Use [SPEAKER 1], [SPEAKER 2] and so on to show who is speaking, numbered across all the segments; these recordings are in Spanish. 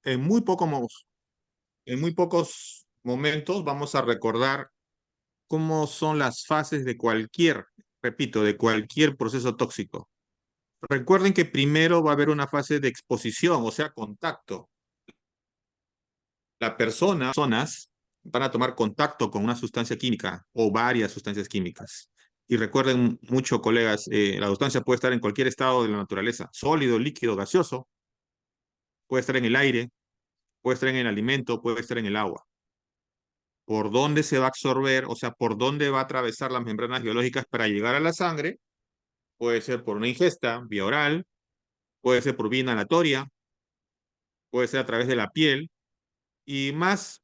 [SPEAKER 1] en muy en muy pocos momentos vamos a recordar cómo son las fases de repito, de cualquier proceso tóxico. Recuerden que primero va a haber una fase de exposición, o sea, contacto. Personas van a tomar contacto con una sustancia química o varias sustancias químicas. Y recuerden mucho, colegas, la sustancia puede estar en cualquier estado de la naturaleza, sólido, líquido, gaseoso, puede estar en el aire, puede estar en el alimento, puede estar en el agua. ¿Por dónde se va a absorber? O sea, ¿por dónde va a atravesar las membranas biológicas para llegar a la sangre? Puede ser por una ingesta vía oral, puede ser por vía inhalatoria, puede ser a través de la piel y más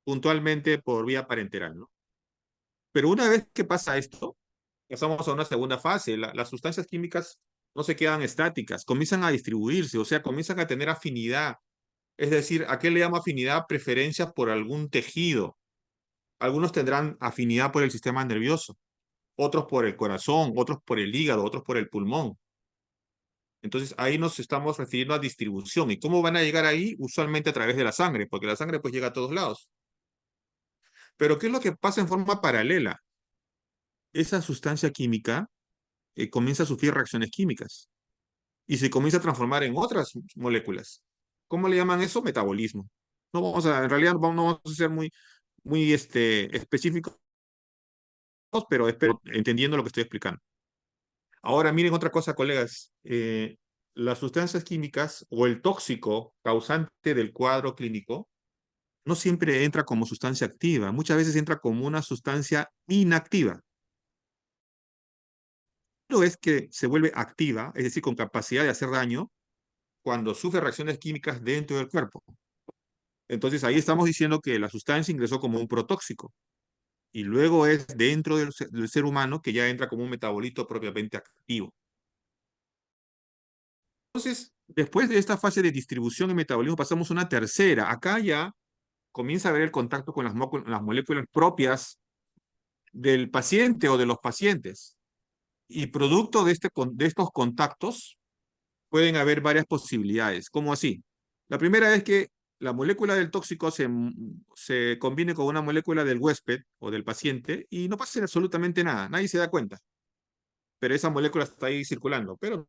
[SPEAKER 1] puntualmente por vía parenteral, ¿no? Pero una vez que pasa esto, pasamos a una segunda fase. Las sustancias químicas no se quedan estáticas, comienzan a distribuirse, o sea, comienzan a tener afinidad. Es decir, ¿a qué le llamo afinidad? Preferencia por algún tejido. Algunos tendrán afinidad por el sistema nervioso, otros por el corazón, otros por el hígado, otros por el pulmón. Entonces ahí nos estamos refiriendo a distribución. ¿Y cómo van a llegar ahí? Usualmente a través de la sangre, porque la sangre pues llega a todos lados. Pero ¿qué es lo que pasa en forma paralela? Esa sustancia química comienza a sufrir reacciones químicas y se comienza a transformar en otras moléculas. ¿Cómo le llaman eso? Metabolismo. No vamos a, en realidad no vamos a ser muy específicos, pero espero entendiendo lo que estoy explicando. Ahora miren otra cosa, colegas. Las sustancias químicas o el tóxico causante del cuadro clínico no siempre entra como sustancia activa, muchas veces entra como una sustancia inactiva. Lo es que se vuelve activa, es decir, con capacidad de hacer daño, cuando sufre reacciones químicas dentro del cuerpo. Entonces ahí estamos diciendo que la sustancia ingresó como un protóxico y luego es dentro del ser humano que ya entra como un metabolito propiamente activo. Entonces, después de esta fase de distribución y metabolismo pasamos a una tercera. Acá ya comienza a haber el contacto con las moléculas propias del paciente o de los pacientes. Y producto de estos contactos pueden haber varias posibilidades. ¿Cómo así? La primera es que la molécula del tóxico se combine con una molécula del huésped o del paciente y no pasa absolutamente nada, nadie se da cuenta, pero esa molécula está ahí circulando, pero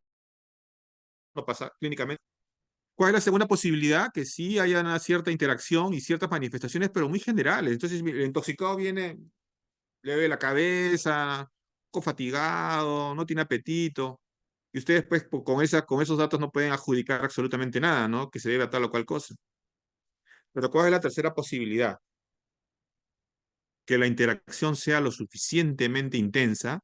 [SPEAKER 1] no pasa clínicamente. ¿Cuál es la segunda posibilidad? Que sí haya una cierta interacción y ciertas manifestaciones, pero muy generales. Entonces el intoxicado viene, le duele la cabeza, un poco fatigado, no tiene apetito, y ustedes pues con esos datos no pueden adjudicar absolutamente nada, ¿no? Que se debe a tal o cual cosa. Pero ¿cuál es la tercera posibilidad? Que la interacción sea lo suficientemente intensa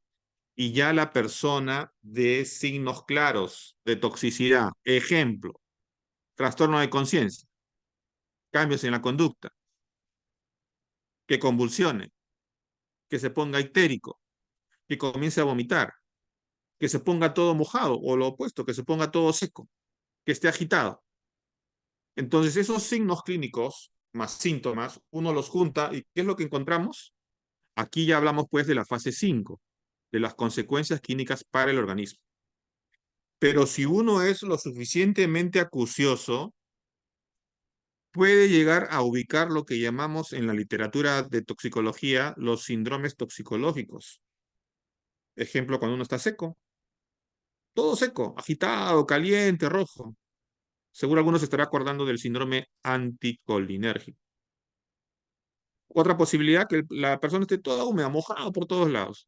[SPEAKER 1] y ya la persona dé signos claros de toxicidad. Ejemplo, trastorno de conciencia, cambios en la conducta, que convulsione, que se ponga histérico, que comience a vomitar, que se ponga todo mojado o lo opuesto, que se ponga todo seco, que esté agitado. Entonces esos signos clínicos más síntomas, uno los junta y ¿qué es lo que encontramos? Aquí ya hablamos pues de la fase 5, de las consecuencias clínicas para el organismo. Pero si uno es lo suficientemente acucioso, puede llegar a ubicar lo que llamamos en la literatura de toxicología los síndromes toxicológicos. Ejemplo, cuando uno está seco, todo seco, agitado, caliente, rojo. Seguro algunos se estará acordando del síndrome anticolinérgico. Otra posibilidad, que la persona esté toda húmeda, mojada por todos lados.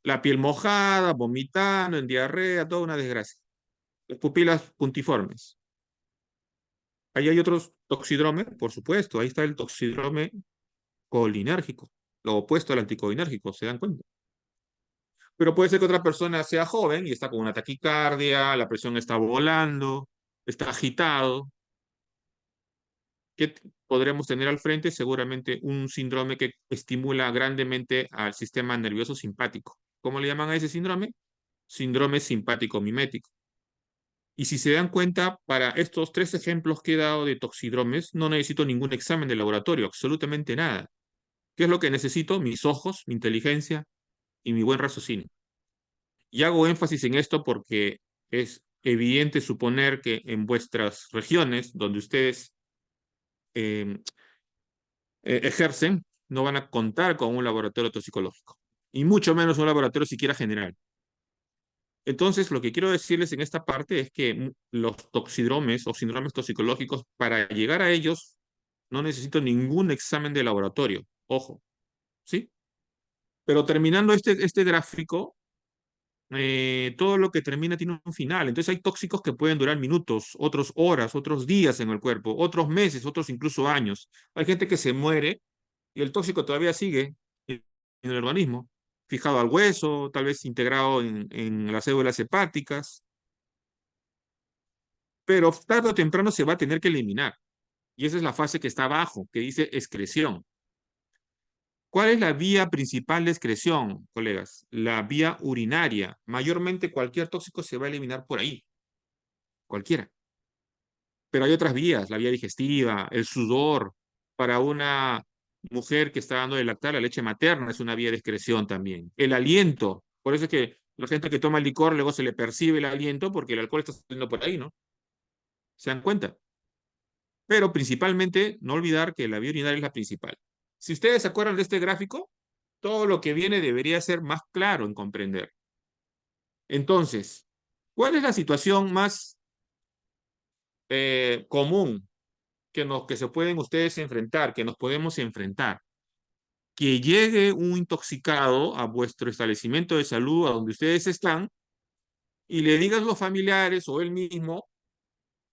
[SPEAKER 1] La piel mojada, vomitando, en diarrea, toda una desgracia. Las pupilas puntiformes. Ahí hay otros toxidromes, por supuesto. Ahí está el toxidrome colinérgico, lo opuesto al anticolinérgico, ¿se dan cuenta? Pero puede ser que otra persona sea joven y está con una taquicardia, la presión está volando, está agitado. ¿Qué podremos tener al frente? Seguramente un síndrome que estimula grandemente al sistema nervioso simpático. ¿Cómo le llaman a ese síndrome? Síndrome simpático mimético. Y si se dan cuenta, para estos tres ejemplos que he dado de toxidromes, no necesito ningún examen de laboratorio, absolutamente nada. ¿Qué es lo que necesito? Mis ojos, mi inteligencia y mi buen raciocinio. Y hago énfasis en esto porque es evidente suponer que en vuestras regiones, donde ustedes eh, ejercen, no van a contar con un laboratorio toxicológico, y mucho menos un laboratorio siquiera general. Entonces, lo que quiero decirles en esta parte es que los toxidromes o síndromes toxicológicos, para llegar a ellos, no necesito ningún examen de laboratorio. Ojo, ¿sí? Pero terminando este gráfico, todo lo que termina tiene un final. Entonces hay tóxicos que pueden durar minutos, otros horas, otros días en el cuerpo, otros meses, otros incluso años. Hay gente que se muere y el tóxico todavía sigue en el organismo, fijado al hueso, tal vez integrado en las células hepáticas, pero tarde o temprano se va a tener que eliminar. Y esa es la fase que está abajo, que dice excreción. ¿Cuál es la vía principal de excreción, colegas? La vía urinaria. Mayormente cualquier tóxico se va a eliminar por ahí, cualquiera. Pero hay otras vías, la vía digestiva, el sudor. Para una mujer que está dando de lactar, la leche materna es una vía de excreción también. El aliento. Por eso es que la gente que toma licor luego se le percibe el aliento porque el alcohol está saliendo por ahí, ¿no? ¿Se dan cuenta? Pero principalmente, no olvidar que la vía urinaria es la principal. Si ustedes se acuerdan de este gráfico, todo lo que viene debería ser más claro en comprender. Entonces, ¿cuál es la situación más común que se pueden ustedes enfrentar, que nos podemos enfrentar? Que llegue un intoxicado a vuestro establecimiento de salud, a donde ustedes están, y le digan a los familiares o él mismo,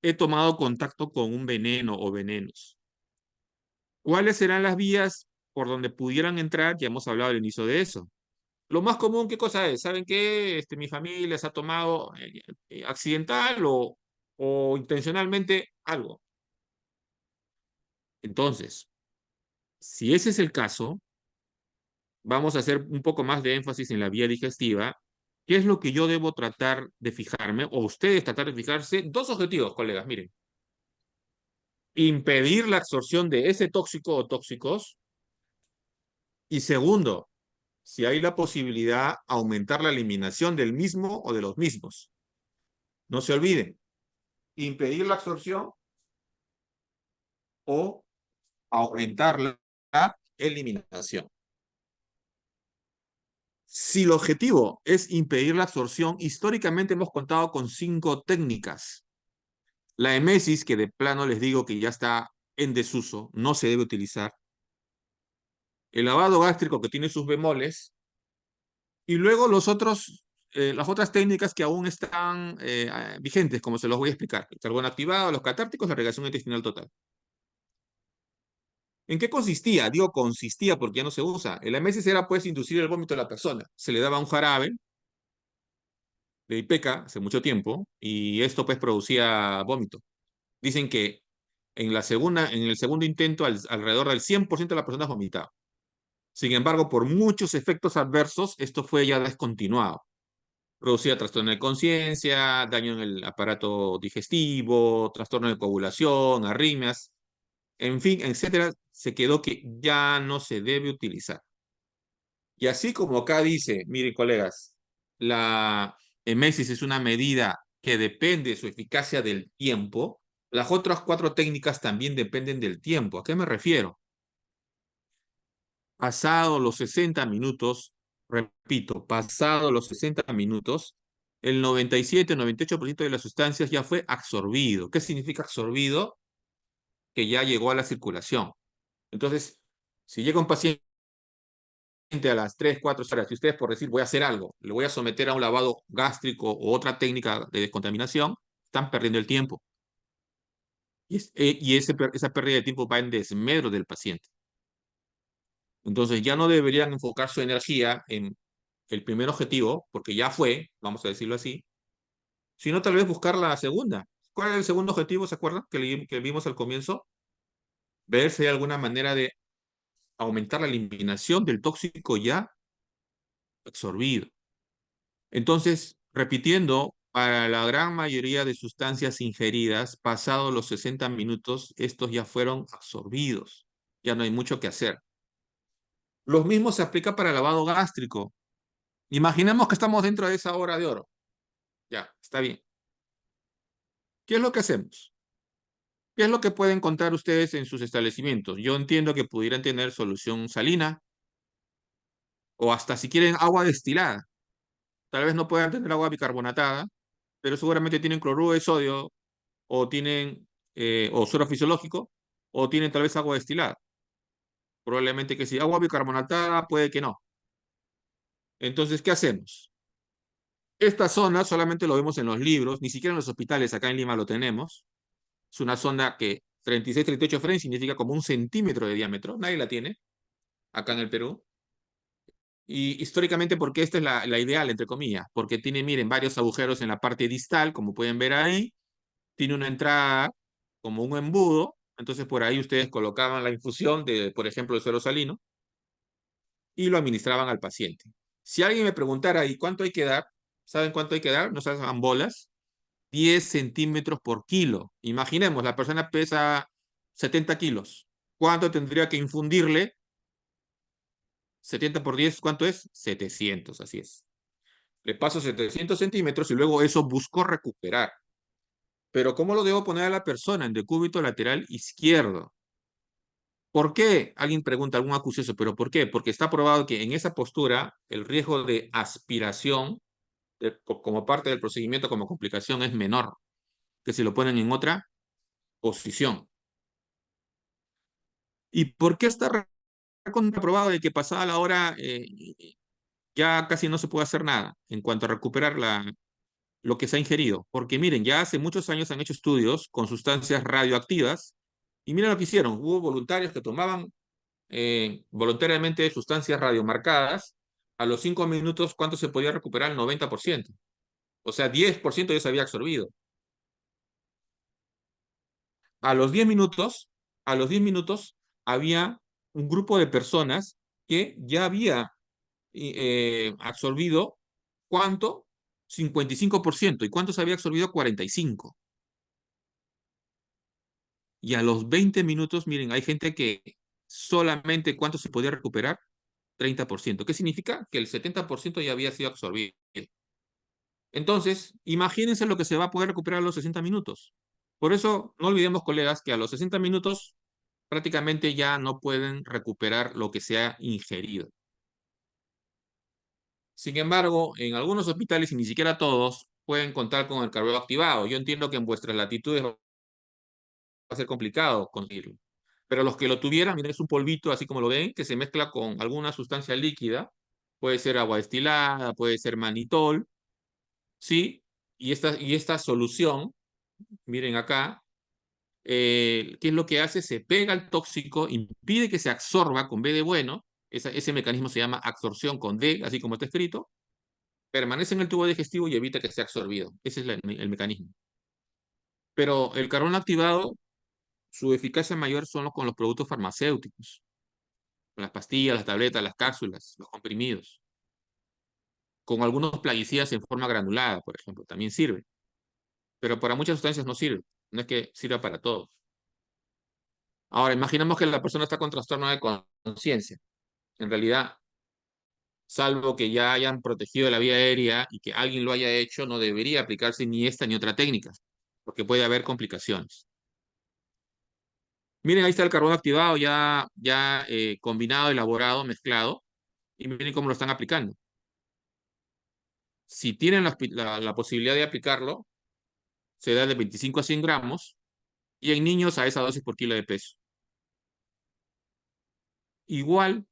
[SPEAKER 1] he tomado contacto con un veneno o venenos. ¿Cuáles serán las vías por donde pudieran entrar? Ya hemos hablado al inicio de eso. Lo más común, ¿qué cosa es? ¿Saben qué? Mi familia se ha tomado accidental o intencionalmente algo. Entonces, si ese es el caso, vamos a hacer un poco más de énfasis en la vía digestiva. ¿Qué es lo que yo debo tratar de fijarme? O ustedes tratar de fijarse. Dos objetivos, colegas, miren. Impedir la absorción de ese tóxico o tóxicos. Y segundo, si hay la posibilidad, aumentar la eliminación del mismo o de los mismos. No se olviden, impedir la absorción o aumentar la eliminación. Si el objetivo es impedir la absorción, históricamente hemos contado con 5 técnicas. La emesis, que de plano les digo que ya está en desuso, no se debe utilizar. El lavado gástrico, que tiene sus bemoles. Y luego las otras técnicas que aún están vigentes, como se los voy a explicar. El carbono activado, los catárticos, la regulación intestinal total. ¿En qué consistía? Digo consistía porque ya no se usa. El emesis era pues inducir el vómito de la persona. Se le daba un jarabe de Ipeca hace mucho tiempo y esto pues producía vómito. Dicen que en el segundo intento alrededor del 100% de las personas vomitaban. Sin embargo, por muchos efectos adversos, esto fue ya descontinuado. Producía trastorno de conciencia, daño en el aparato digestivo, trastorno de coagulación, arritmias, en fin, etcétera. Se quedó que ya no se debe utilizar. Y así como acá dice, miren colegas, la emesis es una medida que depende de su eficacia del tiempo, las otras 4 técnicas también dependen del tiempo. ¿A qué me refiero? Pasado los 60 minutos, repito, pasado los 60 minutos, el 97-98% de las sustancias ya fue absorbido. ¿Qué significa absorbido? Que ya llegó a la circulación. Entonces, si llega un paciente a las 3, 4 horas, y ustedes por decir voy a hacer algo, le voy a someter a un lavado gástrico o otra técnica de descontaminación, están perdiendo el tiempo. Esa pérdida de tiempo va en desmedro del paciente. Entonces ya no deberían enfocar su energía en el primer objetivo, porque ya fue, vamos a decirlo así, sino tal vez buscar la segunda. ¿Cuál es el segundo objetivo? ¿Se acuerdan que vimos al comienzo? Ver si hay alguna manera de aumentar la eliminación del tóxico ya absorbido. Entonces, repitiendo, para la gran mayoría de sustancias ingeridas, pasados los 60 minutos, estos ya fueron absorbidos. Ya no hay mucho que hacer. Lo mismo se aplica para el lavado gástrico. Imaginemos que estamos dentro de esa hora de oro. Ya, está bien. ¿Qué es lo que hacemos? ¿Qué es lo que pueden encontrar ustedes en sus establecimientos? Yo entiendo que pudieran tener solución salina o hasta si quieren agua destilada. Tal vez no puedan tener agua bicarbonatada, pero seguramente tienen cloruro de sodio o tienen o suero fisiológico o tienen tal vez agua destilada. Probablemente que sí. Agua bicarbonatada puede que no. Entonces, ¿qué hacemos? Esta zona solamente lo vemos en los libros, ni siquiera en los hospitales, acá en Lima lo tenemos. Es una zona que 36-38 French significa como 1 centímetro de diámetro, nadie la tiene acá en el Perú. Y históricamente, porque esta es la ideal, entre comillas, porque tiene, miren, varios agujeros en la parte distal, como pueden ver ahí, tiene una entrada como un embudo, entonces por ahí ustedes colocaban la infusión de, por ejemplo, el suero salino y lo administraban al paciente. Si alguien me preguntara, ¿y cuánto hay que dar? ¿Saben cuánto hay que dar? No se hagan bolas. 10 centímetros por kilo. Imaginemos, la persona pesa 70 kilos. ¿Cuánto tendría que infundirle? 70 por 10, ¿cuánto es? 700, así es. Le paso 700 centímetros y luego eso busco recuperar. Pero ¿cómo lo debo poner a la persona? En decúbito lateral izquierdo. ¿Por qué? Alguien pregunta, algún acucioso, ¿pero por qué? Porque está probado que en esa postura el riesgo de aspiración como parte del procedimiento, como complicación, es menor que si lo ponen en otra posición. ¿Y por qué está comprobado de que pasada la hora ya casi no se puede hacer nada en cuanto a recuperar lo que se ha ingerido? Porque miren, ya hace muchos años han hecho estudios con sustancias radioactivas y miren lo que hicieron. Hubo voluntarios que tomaban voluntariamente sustancias radiomarcadas. A los 5 minutos, ¿cuánto se podía recuperar? El 90%. O sea, 10% ya se había absorbido. A los 10 minutos, a los 10 minutos había un grupo de personas que ya había absorbido, ¿cuánto? 55%. ¿Y cuánto se había absorbido? 45%. Y a los 20 minutos, miren, hay gente que solamente, ¿cuánto se podía recuperar? 30%. ¿Qué significa? Que el 70% ya había sido absorbido. Entonces, imagínense lo que se va a poder recuperar a los 60 minutos. Por eso, no olvidemos, colegas, que a los 60 minutos prácticamente ya no pueden recuperar lo que se ha ingerido. Sin embargo, en algunos hospitales, y ni siquiera todos, pueden contar con el carbón activado. Yo entiendo que en vuestras latitudes va a ser complicado conseguirlo. Pero los que lo tuvieran, miren, es un polvito, así como lo ven, que se mezcla con alguna sustancia líquida. Puede ser agua destilada, puede ser manitol, ¿sí? Y esta solución, miren acá, ¿qué es lo que hace? Se pega al tóxico, impide que se absorba con B de bueno, ese mecanismo se llama absorción con D, así como está escrito, permanece en el tubo digestivo y evita que sea absorbido. Ese es el mecanismo. Pero el carbón activado, su eficacia mayor son con los productos farmacéuticos, con las pastillas, las tabletas, las cápsulas, los comprimidos. Con algunos plaguicidas en forma granulada, por ejemplo, también sirve. Pero para muchas sustancias no sirve. No es que sirva para todo. Ahora, imaginemos que la persona está con trastorno de conciencia. En realidad, salvo que ya hayan protegido la vía aérea y que alguien lo haya hecho, no debería aplicarse ni esta ni otra técnica, porque puede haber complicaciones. Miren, ahí está el carbón activado ya combinado, elaborado, mezclado, y miren cómo lo están aplicando. Si tienen la posibilidad de aplicarlo, se da de 25 a 100 gramos, y en niños a esa dosis por kilo de peso. Igual,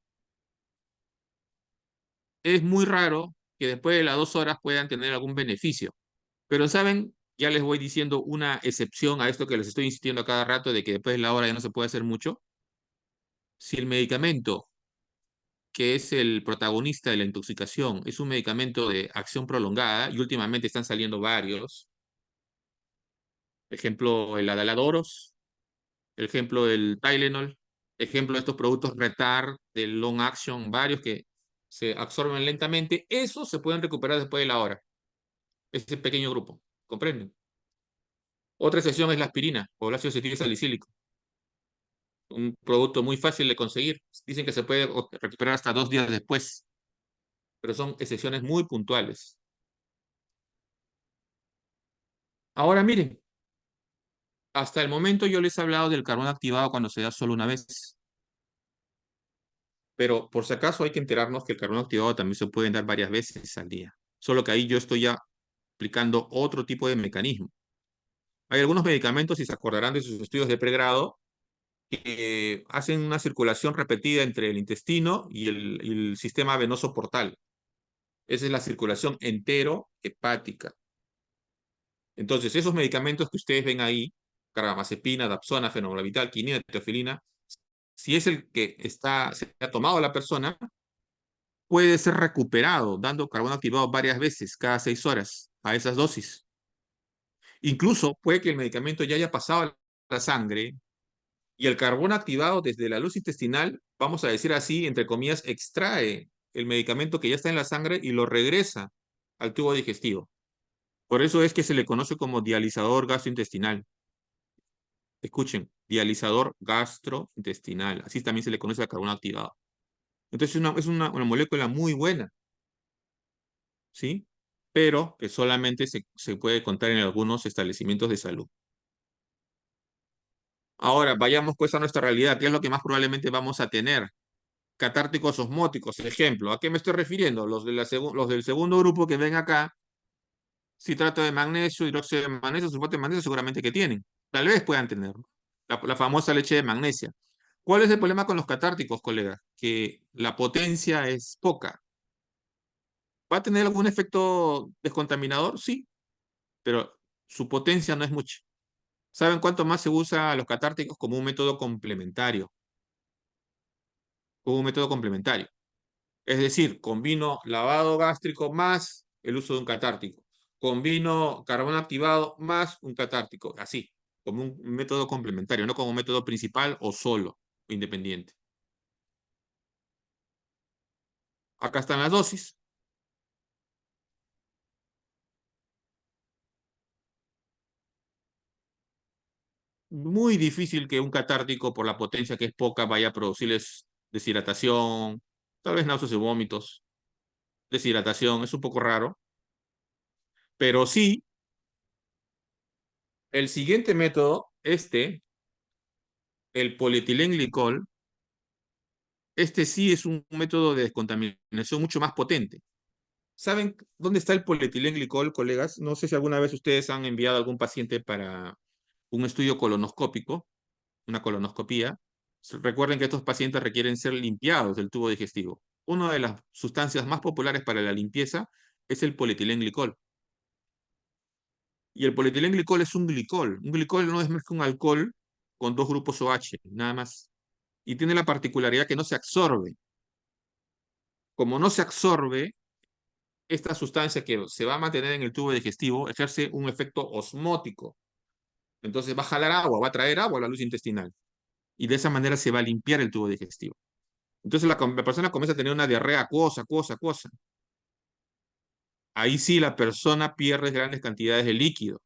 [SPEAKER 1] es muy raro que después de las 2 horas puedan tener algún beneficio. Pero, ¿saben? Ya les voy diciendo una excepción a esto que les estoy insistiendo a cada rato de que después de la hora ya no se puede hacer mucho. Si el medicamento, que es el protagonista de la intoxicación, es un medicamento de acción prolongada, y últimamente están saliendo varios, ejemplo, el Adaladoros, ejemplo, el Tylenol, ejemplo, de estos productos retard, del long action, varios que se absorben lentamente, esos se pueden recuperar después de la hora. Ese pequeño grupo, ¿comprenden? Otra excepción es la aspirina o el ácido acetil salicílico, un producto muy fácil de conseguir. Dicen que se puede recuperar hasta 2 días después, pero son excepciones muy puntuales. Ahora miren, Hasta el momento yo les he hablado del carbón activado cuando se da solo una vez. Pero por si acaso hay que enterarnos que el carbón activado también se puede dar varias veces al día. Solo que ahí yo estoy ya aplicando otro tipo de mecanismo. Hay algunos medicamentos, si se acordarán de sus estudios de pregrado, que hacen una circulación repetida entre el intestino y el sistema venoso portal. Esa es la circulación entero-hepática. Entonces, esos medicamentos que ustedes ven ahí, carbamazepina, dapsona, fenobarbital, quinina, teofilina, si es el que se ha tomado la persona, puede ser recuperado dando carbón activado varias veces cada 6 horas a esas dosis. Incluso puede que el medicamento ya haya pasado a la sangre y el carbón activado desde la luz intestinal, vamos a decir así, entre comillas, extrae el medicamento que ya está en la sangre y lo regresa al tubo digestivo. Por eso es que se le conoce como dializador gastrointestinal. Escuchen, dializador gastrointestinal. Así también se le conoce al carbón activado. Entonces una molécula muy buena, ¿sí? Pero que solamente se puede contar en algunos establecimientos de salud. Ahora, vayamos pues a nuestra realidad. ¿Qué es lo que más probablemente vamos a tener? Catárticos osmóticos, ejemplo. ¿A qué me estoy refiriendo? Los del segundo grupo que ven acá, citrato de magnesio, hidróxido de magnesio, sulfato de magnesio, seguramente que tienen. Tal vez puedan tener. La famosa leche de magnesia. ¿Cuál es el problema con los catárticos, colega? Que la potencia es poca. ¿Va a tener algún efecto descontaminador? Sí, pero su potencia no es mucha. ¿Saben cuánto más se usa a los catárticos como un método complementario? Como un método complementario. Es decir, combino lavado gástrico más el uso de un catártico. Combino carbón activado más un catártico. Así, como un método complementario, no como un método principal o solo, independiente. Acá están las dosis. Muy difícil que un catártico, por la potencia que es poca, vaya a producirles deshidratación, tal vez náuseas y vómitos. Deshidratación, es un poco raro. Pero sí, el siguiente método, el polietilenglicol, este sí es un método de descontaminación mucho más potente. ¿Saben dónde está el polietilenglicol, colegas? No sé si alguna vez ustedes han enviado a algún paciente para un estudio colonoscópico, una colonoscopía. Recuerden que estos pacientes requieren ser limpiados del tubo digestivo. Una de las sustancias más populares para la limpieza es el polietilenglicol. Y el polietilenglicol es un glicol. Un glicol no es más que un alcohol con dos grupos OH, nada más. Y tiene la particularidad que no se absorbe. Como no se absorbe, esta sustancia que se va a mantener en el tubo digestivo ejerce un efecto osmótico. Entonces va a jalar agua, va a traer agua a la luz intestinal. Y de esa manera se va a limpiar el tubo digestivo. Entonces la persona comienza a tener una diarrea acuosa, acuosa, acuosa. Ahí sí la persona pierde grandes cantidades de líquido.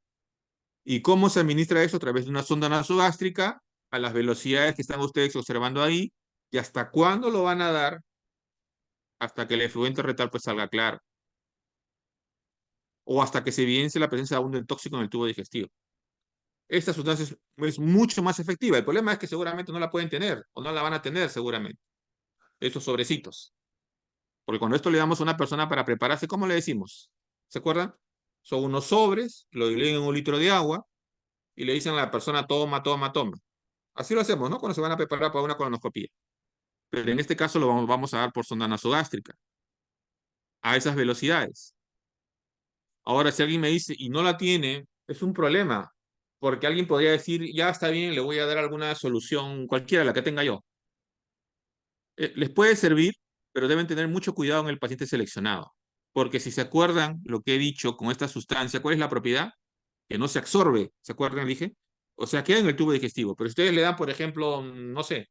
[SPEAKER 1] ¿Y cómo se administra eso? A través de una sonda nasogástrica, a las velocidades que están ustedes observando ahí, y hasta cuándo lo van a dar, hasta que el efluente retal pues salga claro, o hasta que se evidencie la presencia aún del tóxico en el tubo digestivo. Esta sustancia es mucho más efectiva. El problema es que seguramente no la pueden tener, o no la van a tener seguramente, estos sobrecitos. Porque cuando esto le damos a una persona para prepararse, ¿cómo le decimos? ¿Se acuerdan? Son unos sobres, lo dividen en 1 litro de agua, y le dicen a la persona, toma, toma, toma. Así lo hacemos, ¿no? Cuando se van a preparar para una colonoscopia. Pero en este caso lo vamos a dar por sonda nasogástrica, a esas velocidades. Ahora, si alguien me dice y no la tiene, es un problema, porque alguien podría decir, ya está bien, le voy a dar alguna solución, cualquiera, la que tenga yo. Les puede servir, pero deben tener mucho cuidado en el paciente seleccionado, porque si se acuerdan lo que he dicho con esta sustancia, ¿cuál es la propiedad? Que no se absorbe, ¿se acuerdan? Dije, o sea, queda en el tubo digestivo, pero si ustedes le dan, por ejemplo, no sé,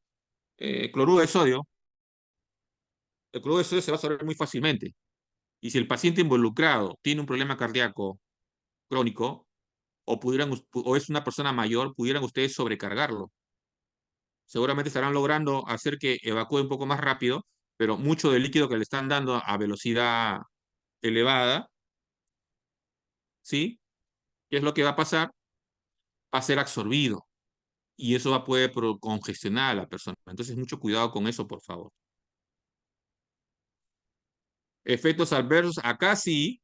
[SPEAKER 1] cloruro de sodio, el cloruro de sodio se va a absorber muy fácilmente. Y si el paciente involucrado tiene un problema cardíaco crónico o es una persona mayor, pudieran ustedes sobrecargarlo. Seguramente estarán logrando hacer que evacúe un poco más rápido, pero mucho del líquido que le están dando a velocidad elevada, ¿sí? ¿Qué es lo que va a pasar? va a ser absorbido y eso puede congestionar a la persona. Entonces, mucho cuidado con eso, por favor. Efectos adversos, acá sí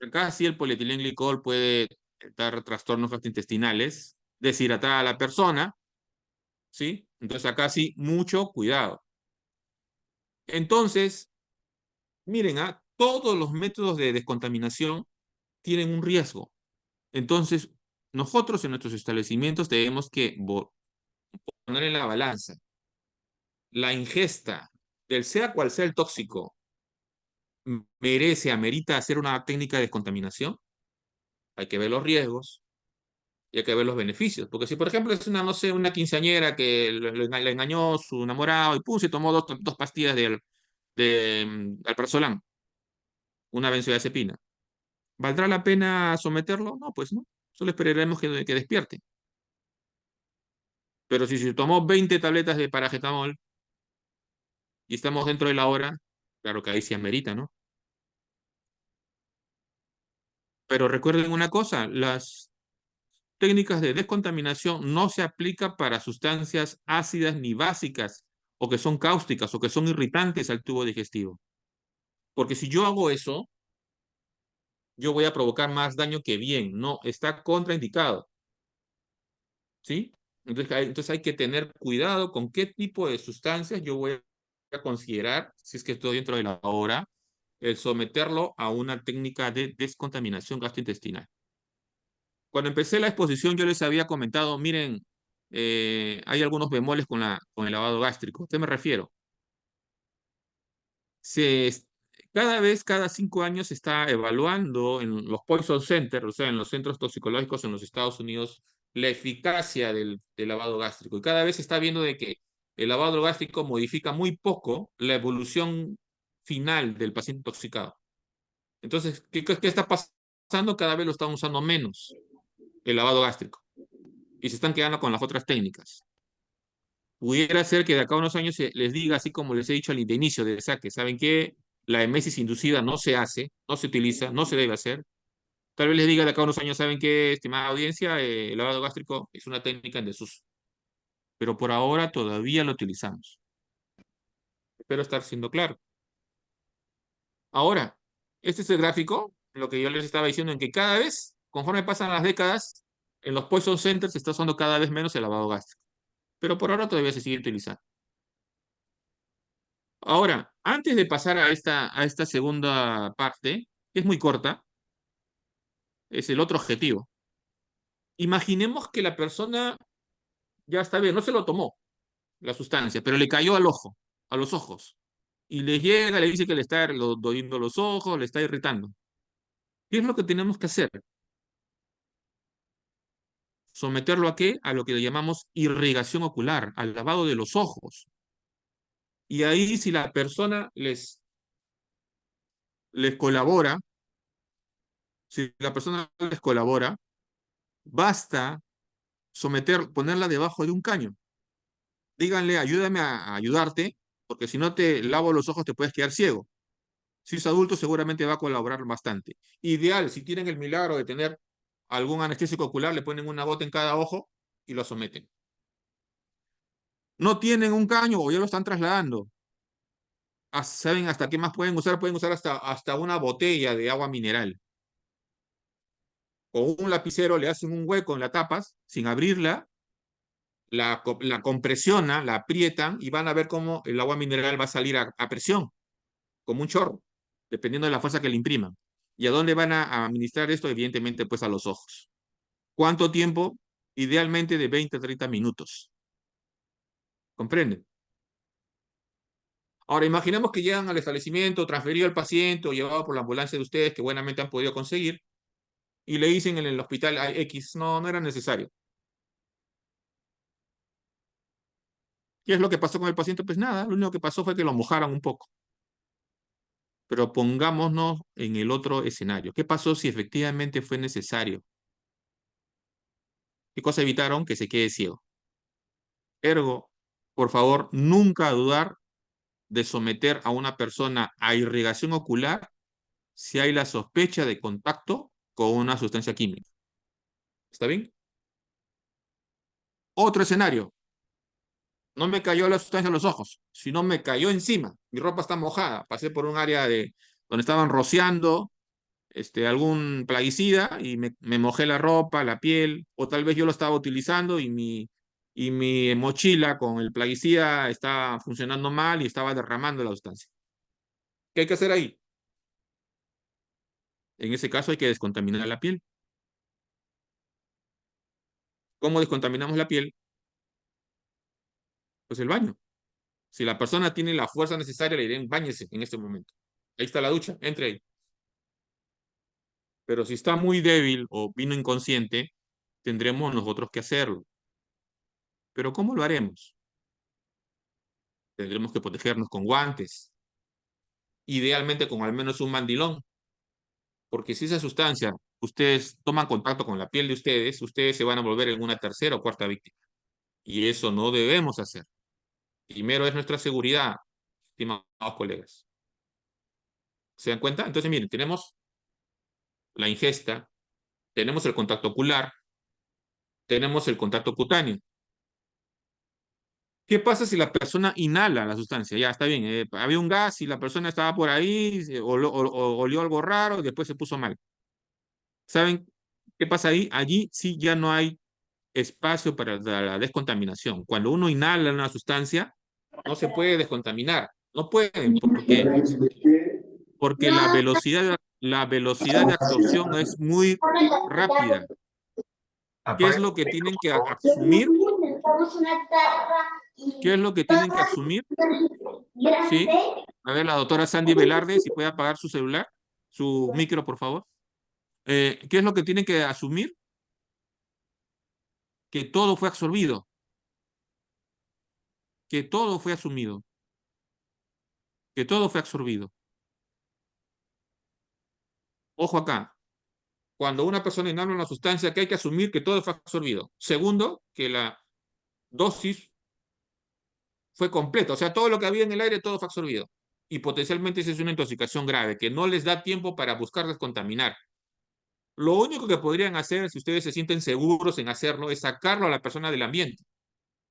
[SPEAKER 1] el polietilenglicol puede dar trastornos gastrointestinales, deshidratar a la persona, ¿sí? Entonces acá sí, mucho cuidado. Entonces, miren, todos los métodos de descontaminación tienen un riesgo. Entonces, nosotros en nuestros establecimientos tenemos que poner en la balanza la ingesta del sea cual sea el tóxico, amerita hacer una técnica de descontaminación. Hay que ver los riesgos y hay que ver los beneficios. Porque si, por ejemplo, es una, no sé, una quinceañera que le engañó su enamorado y pum, se tomó dos pastillas de alprazolam, una benzodiazepina. ¿Valdrá la pena someterlo? No, pues no. Solo esperaremos que despierte. Pero si se tomó 20 tabletas de paracetamol y estamos dentro de la hora, claro que ahí sí amerita, ¿no? Pero recuerden una cosa, las técnicas de descontaminación no se aplican para sustancias ácidas ni básicas, o que son cáusticas, o que son irritantes al tubo digestivo. Porque si yo hago eso, yo voy a provocar más daño que bien. No, está contraindicado. ¿Sí? Entonces hay que tener cuidado con qué tipo de sustancias yo voy a considerar, si es que estoy dentro de la hora, el someterlo a una técnica de descontaminación gastrointestinal. Cuando empecé la exposición yo les había comentado, miren, hay algunos bemoles con el lavado gástrico. ¿A qué me refiero? Se, cada vez, cada 5 años, se está evaluando en los Poison Centers, o sea, en los centros toxicológicos en los Estados Unidos, la eficacia del lavado gástrico. Y cada vez se está viendo de que el lavado gástrico modifica muy poco la evolución final del paciente intoxicado. Entonces, ¿qué está pasando? Cada vez lo están usando menos, el lavado gástrico. Y se están quedando con las otras técnicas. Pudiera ser que de acá a unos años les diga, así como les he dicho al inicio de saque, ¿saben qué? La emesis inducida no se hace, no se utiliza, no se debe hacer. Tal vez les diga de acá a unos años, ¿saben qué, estimada audiencia? El lavado gástrico es una técnica en desuso. Pero por ahora todavía lo utilizamos. Espero estar siendo claro. Ahora, este es el gráfico, lo que yo les estaba diciendo, en que cada vez, conforme pasan las décadas, en los poison centers se está usando cada vez menos el lavado gástrico. Pero por ahora todavía se sigue utilizando. Ahora, antes de pasar a esta segunda parte, que es muy corta, es el otro objetivo. Imaginemos que la persona ya está bien, no se lo tomó la sustancia, pero le cayó al ojo, a los ojos. Y le llega, le dice que le está doliendo los ojos, le está irritando. ¿Qué es lo que tenemos que hacer? ¿Someterlo a qué? A lo que le llamamos irrigación ocular, al lavado de los ojos. Y ahí, si la persona les colabora, si la persona les colabora, basta ponerla debajo de un caño. Díganle, ayúdame a ayudarte, porque si no te lavo los ojos te puedes quedar ciego. Si es adulto, seguramente va a colaborar bastante. Ideal, si tienen el milagro de tener algún anestésico ocular, le ponen una gota en cada ojo y lo someten. No tienen un caño o ya lo están trasladando. ¿Saben hasta qué más pueden usar? Pueden usar hasta una botella de agua mineral. O un lapicero, le hacen un hueco en la tapas, sin abrirla, la compresiona, la aprietan y van a ver cómo el agua mineral va a salir a presión, como un chorro, dependiendo de la fuerza que le impriman. ¿Y a dónde van a administrar esto? Evidentemente, pues a los ojos. ¿Cuánto tiempo? Idealmente de 20 a 30 minutos. ¿Comprenden? Ahora, imaginemos que llegan al establecimiento, transferido al paciente o llevado por la ambulancia de ustedes, que buenamente han podido conseguir, y le dicen en el hospital X, no, no era necesario. ¿Qué es lo que pasó con el paciente? Pues nada, lo único que pasó fue que lo mojaron un poco. Pero pongámonos en el otro escenario. ¿Qué pasó si efectivamente fue necesario? ¿Qué cosa evitaron? Que se quede ciego. Ergo, por favor, nunca dudar de someter a una persona a irrigación ocular si hay la sospecha de contacto con una sustancia química. ¿Está bien? Otro escenario, no me cayó la sustancia en los ojos, sino me cayó encima. Mi ropa está mojada. Pasé por un área donde estaban rociando algún plaguicida y me mojé la ropa, la piel, o tal vez yo lo estaba utilizando y mi mochila con el plaguicida estaba funcionando mal y estaba derramando la sustancia. ¿Qué hay que hacer ahí? En ese caso hay que descontaminar la piel. ¿Cómo descontaminamos la piel? Pues el baño. Si la persona tiene la fuerza necesaria, le diré, báñese en este momento. Ahí está la ducha, entre ahí. Pero si está muy débil o vino inconsciente, tendremos nosotros que hacerlo. Pero ¿cómo lo haremos? Tendremos que protegernos con guantes, idealmente con al menos un mandilón, porque si esa sustancia ustedes toman contacto con la piel de ustedes se van a volver en una tercera o cuarta víctima. Y eso no debemos hacer. Primero es nuestra seguridad, estimados colegas. ¿Se dan cuenta? Entonces, miren, tenemos la ingesta, tenemos el contacto ocular, tenemos el contacto cutáneo. ¿Qué pasa si la persona inhala la sustancia? Ya, está bien, había un gas y la persona estaba por ahí, olió algo raro y después se puso mal. ¿Saben qué pasa ahí? Allí sí ya no hay espacio para la descontaminación. Cuando uno inhala una sustancia, no se puede descontaminar. No pueden, porque la velocidad de absorción es muy rápida. ¿Qué es lo que tienen que asumir? ¿Qué es lo que tienen que asumir? ¿Sí? A ver, la doctora Sandy Velarde, si puede apagar su celular, su micro, por favor. ¿Qué es lo que tienen que asumir? Que todo fue absorbido, que todo fue asumido, que todo fue absorbido. Ojo acá, cuando una persona inhala una sustancia, que hay que asumir que todo fue absorbido. Segundo, que la dosis fue completa, o sea, todo lo que había en el aire, todo fue absorbido. Y potencialmente esa es una intoxicación grave, que no les da tiempo para buscar descontaminar. Lo único que podrían hacer, si ustedes se sienten seguros en hacerlo, es sacarlo a la persona del ambiente.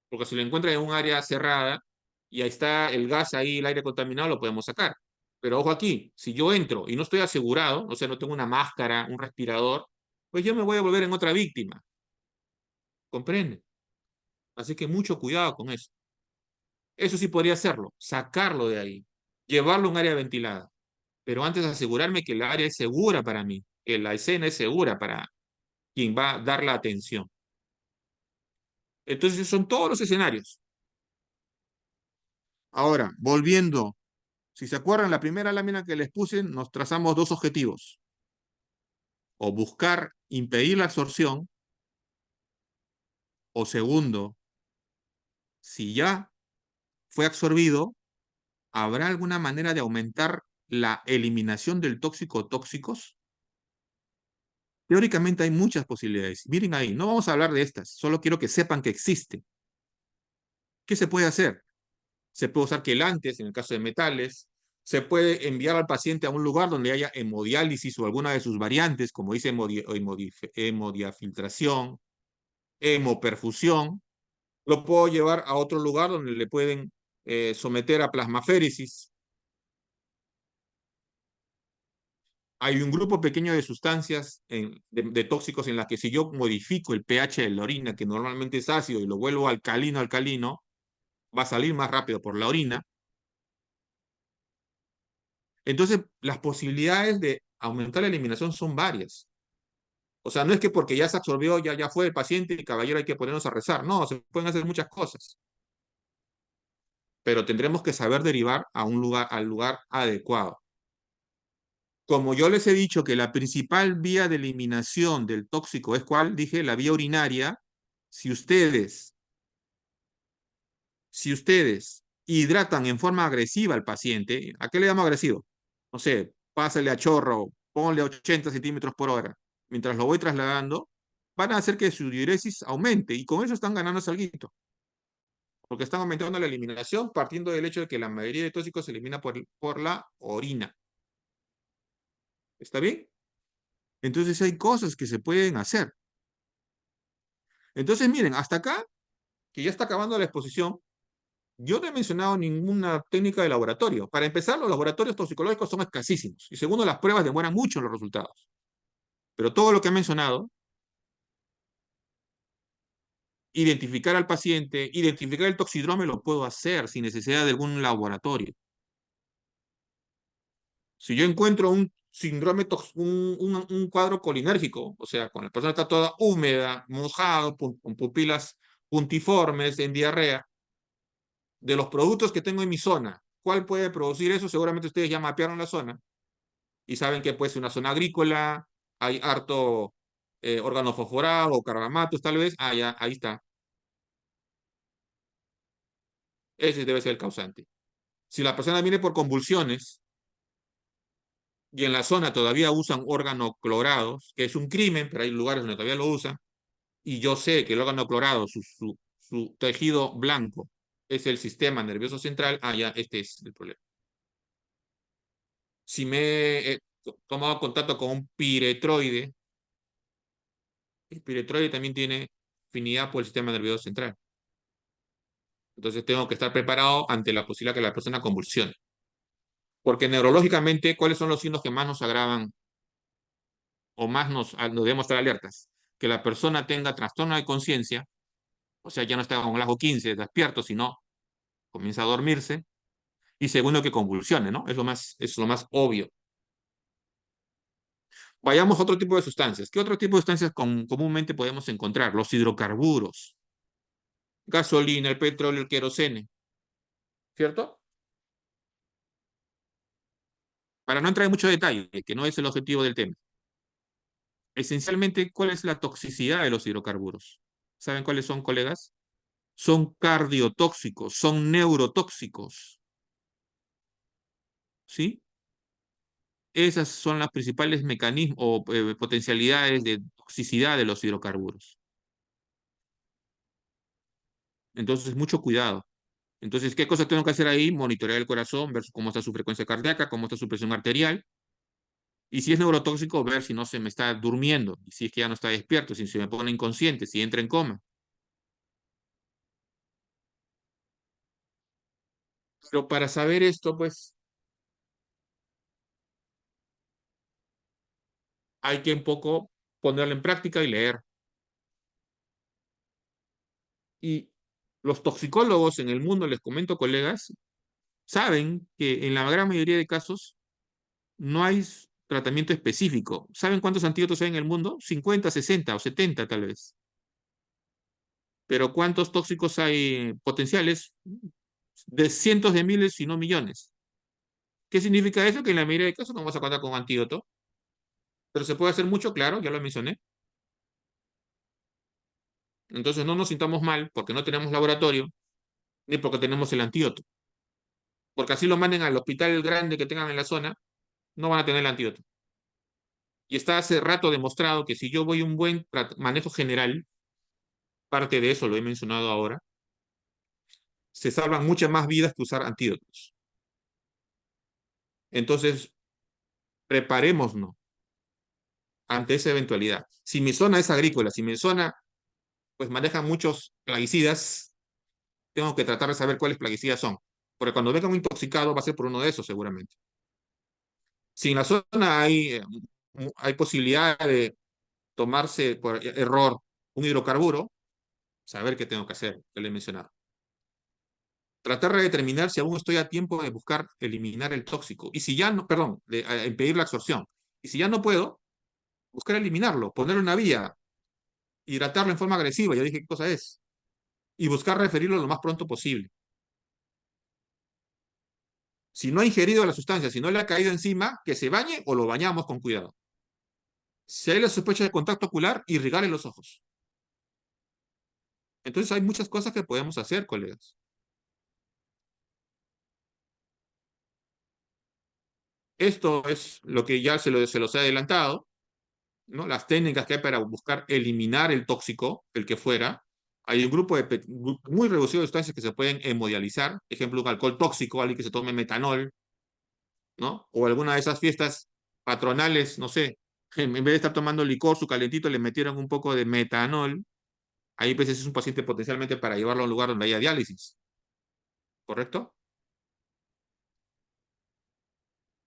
[SPEAKER 1] Porque si lo encuentran en un área cerrada y ahí está el gas ahí, el aire contaminado, lo podemos sacar. Pero ojo aquí, si yo entro y no estoy asegurado, o sea, no tengo una máscara, un respirador, pues yo me voy a volver en otra víctima. ¿Comprende? Así que mucho cuidado con eso. Eso sí podría hacerlo, sacarlo de ahí, llevarlo a un área ventilada. Pero antes asegurarme que el área es segura para mí, que la escena es segura para quien va a dar la atención. Entonces, son todos los escenarios. Ahora, volviendo, si se acuerdan, la primera lámina que les puse, nos trazamos dos objetivos. O buscar impedir la absorción, o segundo, si ya fue absorbido, ¿habrá alguna manera de aumentar la eliminación del tóxico o tóxicos? Teóricamente hay muchas posibilidades. Miren ahí, no vamos a hablar de estas, solo quiero que sepan que existe. ¿Qué se puede hacer? Se puede usar quelantes en el caso de metales, se puede enviar al paciente a un lugar donde haya hemodiálisis o alguna de sus variantes, como dice hemodiafiltración, hemoperfusión. Lo puedo llevar a otro lugar donde le pueden someter a plasmaféresis. Hay un grupo pequeño de sustancias de tóxicos en las que si yo modifico el pH de la orina, que normalmente es ácido, y lo vuelvo alcalino, va a salir más rápido por la orina. Entonces, las posibilidades de aumentar la eliminación son varias. O sea, no es que porque ya se absorbió, ya fue el paciente y caballero hay que ponernos a rezar. No, se pueden hacer muchas cosas. Pero tendremos que saber derivar a al lugar adecuado. Como yo les he dicho que la principal vía de eliminación del tóxico es ¿cuál? Dije, la vía urinaria. Si ustedes, si ustedes hidratan en forma agresiva al paciente, ¿a qué le llamo agresivo? No sé, pásale a chorro, ponle 80 centímetros por hora. Mientras lo voy trasladando, van a hacer que su diuresis aumente y con eso están ganando salguito. Porque están aumentando la eliminación partiendo del hecho de que la mayoría de tóxicos se elimina por la orina. ¿Está bien? Entonces hay cosas que se pueden hacer. Entonces, miren, hasta acá que ya está acabando la exposición, yo no he mencionado ninguna técnica de laboratorio. Para empezar, los laboratorios toxicológicos son escasísimos. Y segundo, las pruebas demoran mucho en los resultados. Pero todo lo que he mencionado, identificar al paciente, identificar el toxidrome, lo puedo hacer sin necesidad de algún laboratorio. Si yo encuentro un síndrome, un cuadro colinérgico, o sea, cuando la persona está toda húmeda, mojada, con pupilas puntiformes, en diarrea, de los productos que tengo en mi zona, ¿cuál puede producir eso? Seguramente ustedes ya mapearon la zona y saben que puede ser una zona agrícola, hay harto órgano fosforado o carbamatos tal vez, ya, ahí está. Ese debe ser el causante. Si la persona viene por convulsiones y en la zona todavía usan órgano clorados, que es un crimen, pero hay lugares donde todavía lo usan, y yo sé que el órgano clorado, su tejido blanco, es el sistema nervioso central, ya, este es el problema. Si me he tomado contacto con un piretroide, el piretroide también tiene afinidad por el sistema nervioso central. Entonces tengo que estar preparado ante la posibilidad que la persona convulsione. Porque neurológicamente, ¿cuáles son los signos que más nos agravan o más nos debemos estar alertas? Que la persona tenga trastorno de conciencia, o sea, ya no está con el ajo 15 despierto, sino comienza a dormirse. Y segundo, que convulsione, ¿no? Es lo más obvio. Vayamos a otro tipo de sustancias. ¿Qué otro tipo de sustancias comúnmente podemos encontrar? Los hidrocarburos, gasolina, el petróleo, el querosene, ¿cierto? Para no entrar en mucho detalle, que no es el objetivo del tema. Esencialmente, ¿cuál es la toxicidad de los hidrocarburos? ¿Saben cuáles son, colegas? Son cardiotóxicos, son neurotóxicos, ¿sí? Esas son las principales mecanismos o potencialidades de toxicidad de los hidrocarburos. Entonces, mucho cuidado. Entonces, ¿qué cosas tengo que hacer ahí? Monitorear el corazón, ver cómo está su frecuencia cardíaca, cómo está su presión arterial. Y si es neurotóxico, ver si no se me está durmiendo, y si es que ya no está despierto, si se me pone inconsciente, si entra en coma. Pero para saber esto, pues, hay que un poco ponerlo en práctica y leer. Y los toxicólogos en el mundo, les comento, colegas, saben que en la gran mayoría de casos no hay tratamiento específico. ¿Saben cuántos antídotos hay en el mundo? 50, 60 o 70 tal vez. Pero ¿cuántos tóxicos hay potenciales? De cientos de miles, si no millones. ¿Qué significa eso? Que en la mayoría de casos no vamos a contar con un antídoto. Pero se puede hacer mucho, claro, ya lo mencioné. Entonces no nos sintamos mal porque no tenemos laboratorio, ni porque tenemos el antídoto. Porque así lo manden al hospital grande que tengan en la zona, no van a tener el antídoto. Y está hace rato demostrado que si yo voy a un buen manejo general, parte de eso lo he mencionado ahora, se salvan muchas más vidas que usar antídotos. Entonces, preparémonos ante esa eventualidad. Si mi zona es agrícola, si mi zona pues maneja muchos plaguicidas, tengo que tratar de saber cuáles plaguicidas son. Porque cuando venga un intoxicado va a ser por uno de esos seguramente. Si en la zona hay posibilidad de tomarse por error un hidrocarburo, saber qué tengo que hacer, que le he mencionado. Tratar de determinar si aún estoy a tiempo de buscar eliminar el tóxico. Y si ya no, perdón, de impedir la absorción. Y si ya no puedo, buscar eliminarlo, ponerle una vía, hidratarlo en forma agresiva, ya dije qué cosa es. Y buscar referirlo lo más pronto posible. Si no ha ingerido la sustancia, si no le ha caído encima, que se bañe o lo bañamos con cuidado. Si hay la sospecha de contacto ocular, irrigarle los ojos. Entonces hay muchas cosas que podemos hacer, colegas. Esto es lo que ya se los he adelantado, ¿no? Las técnicas que hay para buscar eliminar el tóxico, el que fuera. Hay un grupo muy reducido de sustancias que se pueden hemodializar. Ejemplo, un alcohol tóxico, alguien que se tome metanol, ¿no? O alguna de esas fiestas patronales, no sé, en vez de estar tomando licor, su calentito, le metieron un poco de metanol. Ahí pues ese es un paciente potencialmente para llevarlo a un lugar donde haya diálisis, ¿correcto?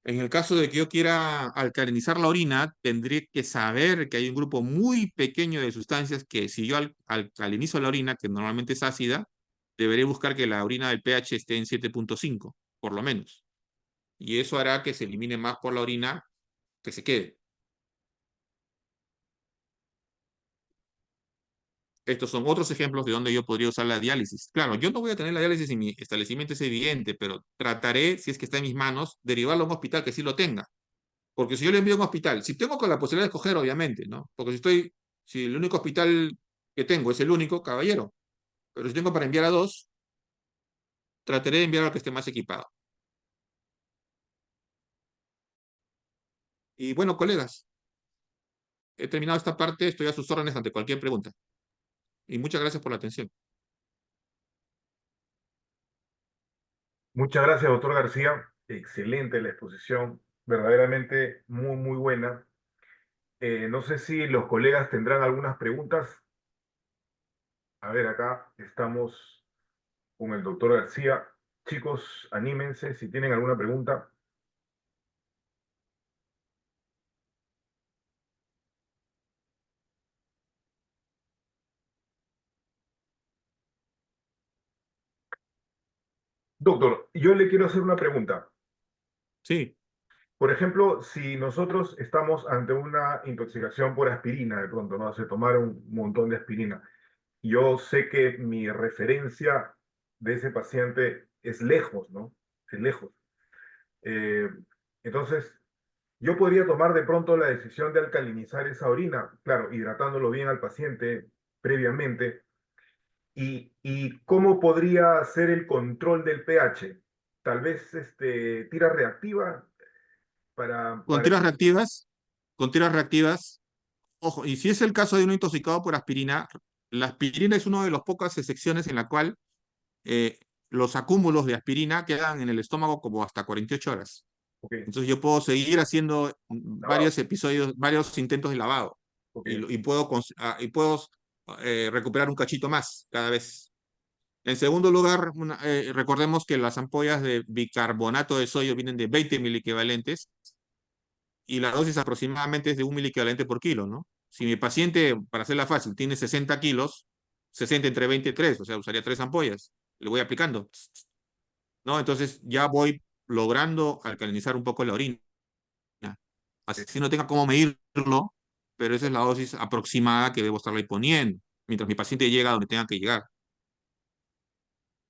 [SPEAKER 1] En el caso de que yo quiera alcalinizar la orina, tendré que saber que hay un grupo muy pequeño de sustancias que si yo alcalinizo la orina, que normalmente es ácida, deberé buscar que la orina del pH esté en 7.5, por lo menos. Y eso hará que se elimine más por la orina que se quede. Estos son otros ejemplos de donde yo podría usar la diálisis. Claro, yo no voy a tener la diálisis en mi establecimiento, es evidente, pero trataré, si es que está en mis manos, derivarlo a un hospital que sí lo tenga. Porque si yo le envío a un hospital, si tengo con la posibilidad de escoger, obviamente, ¿no? Porque si el único hospital que tengo es el único, caballero, pero si tengo para enviar a dos, trataré de enviar al que esté más equipado. Y bueno, colegas, he terminado esta parte, estoy a sus órdenes ante cualquier pregunta. Y muchas gracias por la atención.
[SPEAKER 2] Muchas gracias, doctor García. Excelente la exposición, verdaderamente muy, muy buena. No sé si los colegas tendrán algunas preguntas. A ver, acá estamos con el doctor García. Chicos, anímense si tienen alguna pregunta. Doctor, yo le quiero hacer una pregunta.
[SPEAKER 1] Sí,
[SPEAKER 2] Por ejemplo, si nosotros estamos ante una intoxicación por aspirina, de pronto, ¿no? Se tomaron un montón de aspirina. Yo sé que mi referencia de ese paciente es lejos, ¿no? Es lejos. Eh, entonces, yo podría tomar de pronto la decisión de alcalinizar esa orina, claro, hidratándolo bien al paciente previamente. ¿Y cómo podría ser el control del pH? Tal vez tira reactiva
[SPEAKER 1] con
[SPEAKER 2] para...
[SPEAKER 1] con tiras reactivas, ojo, y si es el caso de un intoxicado por aspirina, la aspirina es una de las pocas excepciones en la cual los acúmulos de aspirina quedan en el estómago como hasta 48 horas.
[SPEAKER 2] Ok,
[SPEAKER 1] Entonces yo puedo seguir haciendo
[SPEAKER 2] lavado,
[SPEAKER 1] varios episodios, varios intentos de lavado
[SPEAKER 2] ok,
[SPEAKER 1] y puedo recuperar un cachito más cada vez. En segundo lugar, recordemos que las ampollas de bicarbonato de sodio vienen de 20 miliequivalentes y la dosis aproximadamente es de 1 miliequivalente por kilo, ¿no? Si mi paciente, para hacerla fácil, tiene 60 kilos, 60 entre 20 3, o sea, usaría 3 ampollas. Le voy aplicando, ¿no? Entonces ya voy logrando alcalinizar un poco la orina. Así no tenga cómo medirlo, pero esa es la dosis aproximada que debo estarle poniendo, mientras mi paciente llega a donde tenga que llegar.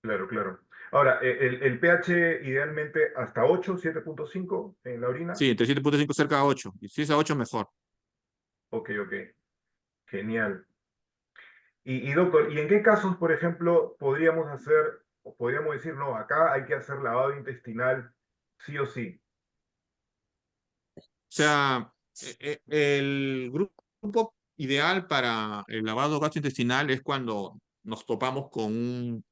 [SPEAKER 2] claro, claro. Ahora, el pH idealmente hasta 8, 7.5 en la orina.
[SPEAKER 1] Sí, entre 7.5 cerca a 8. Y si es a 8, mejor.
[SPEAKER 2] Ok, ok, genial. Y doctor, ¿y en qué casos, por ejemplo, podríamos hacer, o podríamos decir, no, acá hay que hacer lavado intestinal sí o sí?
[SPEAKER 1] O sea, el grupo ideal para el lavado gastrointestinal es cuando nos topamos con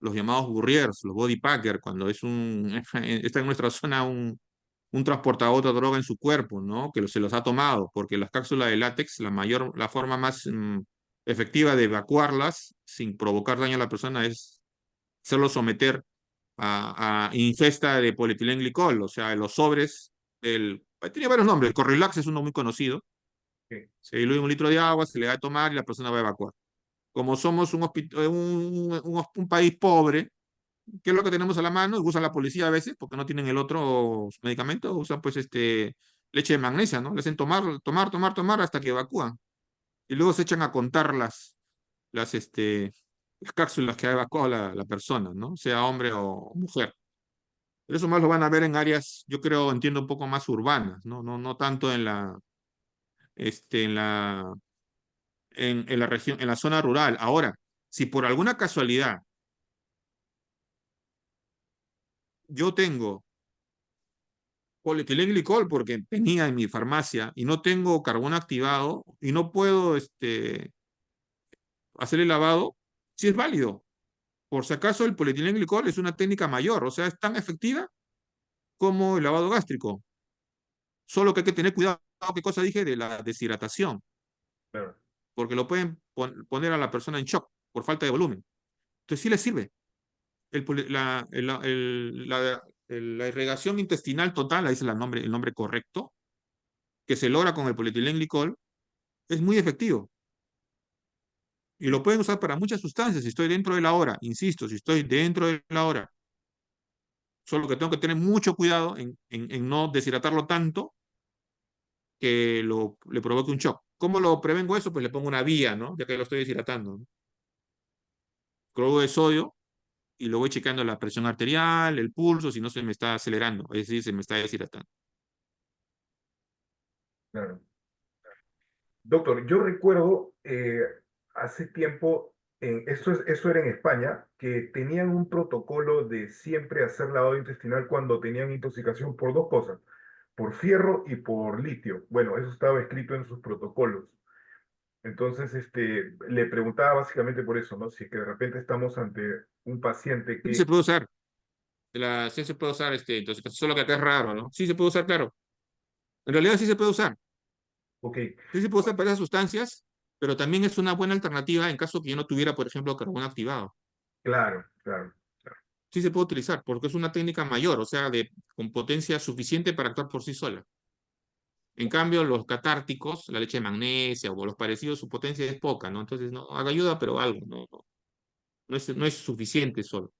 [SPEAKER 1] los llamados Burriers, los body packer, cuando está en nuestra zona un transportador de droga en su cuerpo, ¿no? Que se los ha tomado, porque las cápsulas de látex, la forma más efectiva de evacuarlas sin provocar daño a la persona es hacerlo someter a ingesta de polietilenglicol, o sea, los sobres tenía varios nombres, el Corrilax es uno muy conocido,
[SPEAKER 2] Sí,
[SPEAKER 1] se diluye en 1 litro de agua, se le da a tomar y la persona va a evacuar. Como somos un país pobre, ¿qué es lo que tenemos a la mano? Usan la policía a veces porque no tienen el otro medicamento, usan pues leche de magnesia, ¿no? Le hacen tomar, tomar, tomar, tomar hasta que evacúan. Y luego se echan a contar las, este, las cápsulas que ha evacuado la persona, ¿no? Sea hombre o mujer. Pero eso más lo van a ver en áreas, yo creo, entiendo, un poco más urbanas, ¿no? No tanto en la región, en la zona rural. Ahora, si por alguna casualidad yo tengo polietilenglicol porque tenía en mi farmacia y no tengo carbón activado y no puedo hacer el lavado, sí es válido. Por si acaso, el polietilenglicol es una técnica mayor, o sea, es tan efectiva como el lavado gástrico. Solo que hay que tener cuidado, ¿qué cosa dije? De la deshidratación,
[SPEAKER 2] claro.
[SPEAKER 1] porque lo pueden poner a la persona en shock por falta de volumen. Entonces sí le sirve. La irrigación intestinal total, ahí es el nombre correcto, que se logra con el polietilenglicol, es muy efectivo. Y lo pueden usar para muchas sustancias. Si estoy dentro de la hora, insisto, si estoy dentro de la hora, solo que tengo que tener mucho cuidado en no deshidratarlo tanto que le provoque un shock. ¿Cómo lo prevengo eso? Pues le pongo una vía, ¿no? Ya que lo estoy deshidratando, ¿no? Cloruro de sodio y lo voy checando la presión arterial, el pulso, si no se me está acelerando, es decir, se me está deshidratando.
[SPEAKER 2] Claro. Doctor, yo recuerdo hace tiempo, eso era en España, que tenían un protocolo de siempre hacer lavado intestinal cuando tenían intoxicación por dos cosas, por fierro y por litio. Bueno, eso estaba escrito en sus protocolos. Entonces, le preguntaba básicamente por eso, ¿no? Si es que de repente estamos ante un paciente
[SPEAKER 1] Sí se
[SPEAKER 2] que,
[SPEAKER 1] puede usar, sí se puede usar, entonces, solo que acá es raro, ¿no? Sí se puede usar, claro. En realidad sí se puede usar.
[SPEAKER 2] ok,
[SPEAKER 1] Sí se puede usar para esas sustancias, pero también es una buena alternativa en caso que yo no tuviera, por ejemplo, carbón activado.
[SPEAKER 2] claro, claro, claro,
[SPEAKER 1] Sí se puede utilizar porque es una técnica mayor, o sea, con potencia suficiente para actuar por sí sola. En cambio, los catárticos, la leche de magnesia o los parecidos, su potencia es poca, ¿no? Entonces, no, ayuda, pero algo, no es suficiente solo.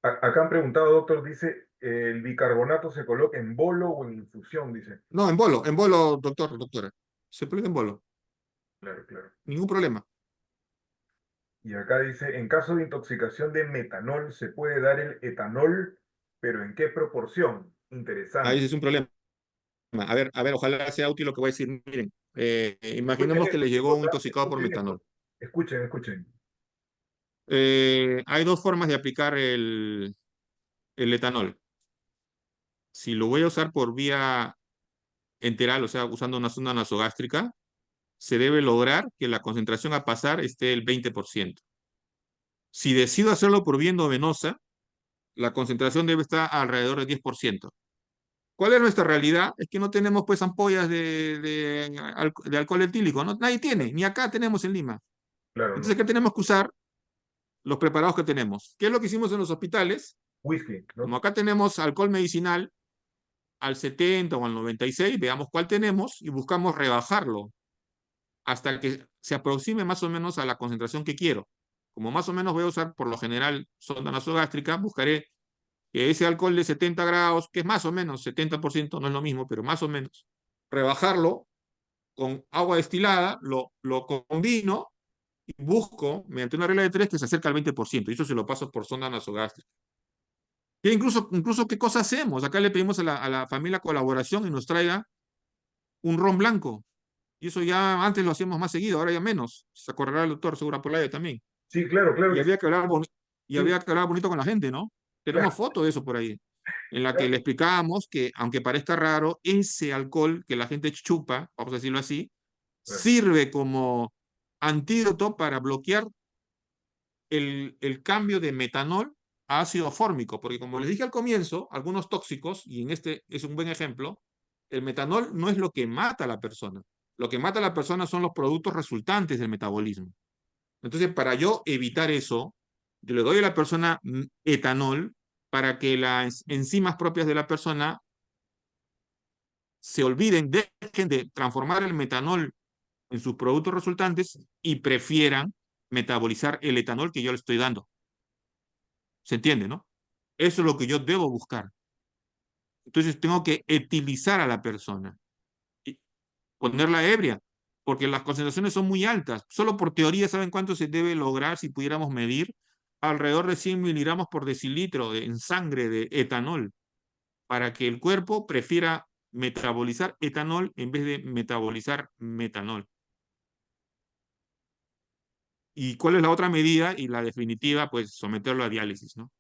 [SPEAKER 2] Acá han preguntado, doctor, dice, ¿el bicarbonato se coloca en bolo o en infusión? Dice.
[SPEAKER 1] No, en bolo, doctor, doctora. Se puede en bolo,
[SPEAKER 2] Claro, claro.
[SPEAKER 1] ningún problema.
[SPEAKER 2] Y acá dice, en caso de intoxicación de metanol, se puede dar el etanol, pero ¿en qué proporción?
[SPEAKER 1] Ahí sí
[SPEAKER 2] Interesante.
[SPEAKER 1] es un problema. A ver, ojalá sea útil lo que voy a decir. Miren,
[SPEAKER 2] Escuchen
[SPEAKER 1] imaginemos que
[SPEAKER 2] esto,
[SPEAKER 1] le llegó
[SPEAKER 2] chicos,
[SPEAKER 1] un
[SPEAKER 2] ¿ah?
[SPEAKER 1] intoxicado por
[SPEAKER 2] Escuchen esto.
[SPEAKER 1] metanol.
[SPEAKER 2] Escuchen, escuchen.
[SPEAKER 1] Hay dos formas de aplicar el etanol. Si lo voy a usar por vía enteral, o sea, usando una sonda nasogástrica, se debe lograr que la concentración a pasar esté el 20%. Si decido hacerlo por vía endovenosa, la concentración debe estar alrededor del 10%. ¿Cuál es nuestra realidad? Es que no tenemos pues ampollas de alcohol etílico, ¿no? Nadie tiene, ni acá tenemos en Lima.
[SPEAKER 2] Claro,
[SPEAKER 1] Entonces,
[SPEAKER 2] no.
[SPEAKER 1] ¿qué tenemos que usar? Los preparados que tenemos. ¿Qué es lo que hicimos en los hospitales?
[SPEAKER 2] Whisky,
[SPEAKER 1] Como
[SPEAKER 2] ¿no?
[SPEAKER 1] acá tenemos alcohol medicinal al 70 o al 96, veamos cuál tenemos y buscamos rebajarlo hasta que se aproxime más o menos a la concentración que quiero. Como más o menos voy a usar por lo general sonda nasogástrica, buscaré que ese alcohol de 70 grados, que es más o menos 70%, no es lo mismo, pero más o menos, rebajarlo con agua destilada, lo combino y busco, mediante una regla de tres, que se acerca al 20%, y eso se lo paso por sonda nasogástrica. Y incluso, ¿qué cosa hacemos? Acá le pedimos a la familia colaboración y nos traiga un ron blanco. Y eso ya antes lo hacíamos más seguido, ahora ya menos. Se acordará el doctor Segura Polayo también.
[SPEAKER 2] Sí, claro, claro
[SPEAKER 1] Y
[SPEAKER 2] que sí.
[SPEAKER 1] había que hablar, y
[SPEAKER 2] Sí,
[SPEAKER 1] había que hablar bonito con la gente, ¿no?
[SPEAKER 2] claro,
[SPEAKER 1] Tenemos fotos de eso por ahí, en la que le
[SPEAKER 2] claro,
[SPEAKER 1] explicábamos que, aunque parezca raro, ese alcohol que la gente chupa, vamos a decirlo así,
[SPEAKER 2] claro.
[SPEAKER 1] sirve como antídoto para bloquear el cambio de metanol a ácido fórmico, porque como les dije al comienzo, algunos tóxicos, y en este es un buen ejemplo, el metanol no es lo que mata a la persona. Lo que mata a la persona son los productos resultantes del metabolismo. Entonces, para yo evitar eso, yo le doy a la persona etanol para que las enzimas propias de la persona se olviden, dejen de transformar el metanol en sus productos resultantes y prefieran metabolizar el etanol que yo le estoy dando. ¿Se entiende, no? Eso es lo que yo debo buscar. Entonces tengo que etilizar a la persona y ponerla ebria, porque las concentraciones son muy altas. Solo por teoría, ¿saben cuánto se debe lograr si pudiéramos medir? Alrededor de 100 miligramos por decilitro en sangre de etanol, para que el cuerpo prefiera metabolizar etanol en vez de metabolizar metanol. ¿Y cuál es la otra medida? Y la definitiva, pues someterlo a diálisis, ¿no?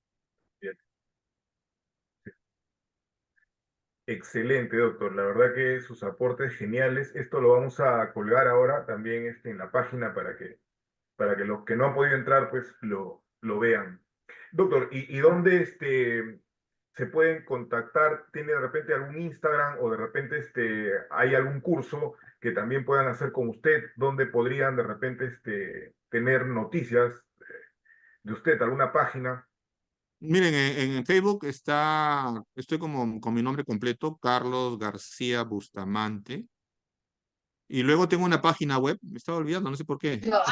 [SPEAKER 2] Bien. Excelente, doctor. La verdad que sus aportes geniales. Esto lo vamos a colgar ahora también en la página para que los que no han podido entrar, pues lo vean. Doctor, ¿y dónde se pueden contactar? ¿Tiene de repente algún Instagram o de repente hay algún curso que también puedan hacer con usted, donde podrían de repente tener noticias de usted, alguna página?
[SPEAKER 1] Miren, en Facebook estoy como con mi nombre completo, Carlos García Bustamante. Y luego tengo una página web, me estaba olvidando, no sé por qué.
[SPEAKER 2] Claro,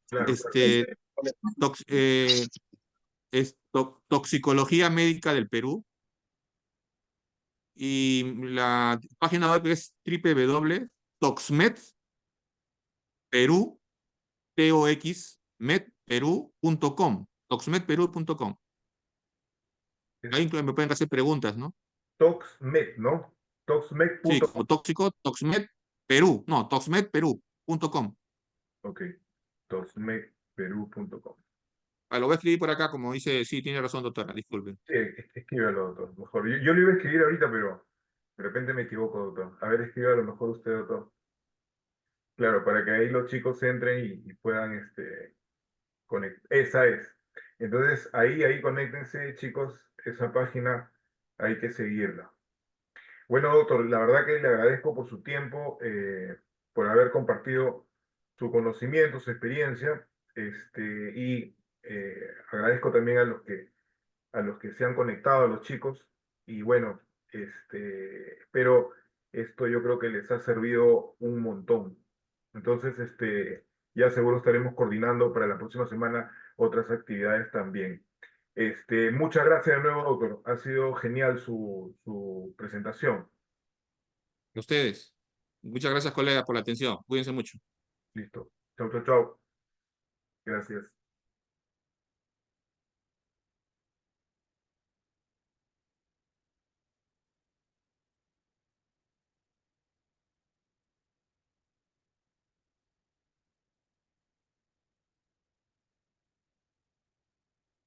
[SPEAKER 2] claro.
[SPEAKER 1] Este, tox- eh, Toxicología Médica del Perú. Y la página web es www.toxmedperú, toxmedperú.com, toxmedperú.com.
[SPEAKER 2] Es
[SPEAKER 1] Ahí me pueden hacer preguntas, ¿no?
[SPEAKER 2] ToxMed, ¿no?
[SPEAKER 1] Sí,
[SPEAKER 2] ToxMed.com.
[SPEAKER 1] como tóxico, Toxmed Perú, no, toxmedperú.com.
[SPEAKER 2] Ok, toxmedperú.com.
[SPEAKER 1] Ah, lo voy a escribir por acá, como dice, sí, tiene razón, doctora, disculpe.
[SPEAKER 2] Sí, escríbalo, doctor. Mejor. Yo lo iba a escribir ahorita, pero de repente me equivoco, doctor. A ver, escríbalo mejor usted, doctor. Claro, para que ahí los chicos entren y puedan conectar. Esa es. Entonces, ahí conéctense, chicos. Esa página hay que seguirla. Bueno, doctor, la verdad que le agradezco por su tiempo, por haber compartido su conocimiento, su experiencia, y agradezco también a los que se han conectado, a los chicos, y bueno, pero esto yo creo que les ha servido un montón. Entonces, ya seguro estaremos coordinando para la próxima semana otras actividades también. Muchas gracias de nuevo, doctor. Ha sido genial su presentación.
[SPEAKER 1] A ustedes. Muchas gracias, colega, por la atención. Cuídense mucho.
[SPEAKER 2] Listo. Chau, chau, chau. Gracias.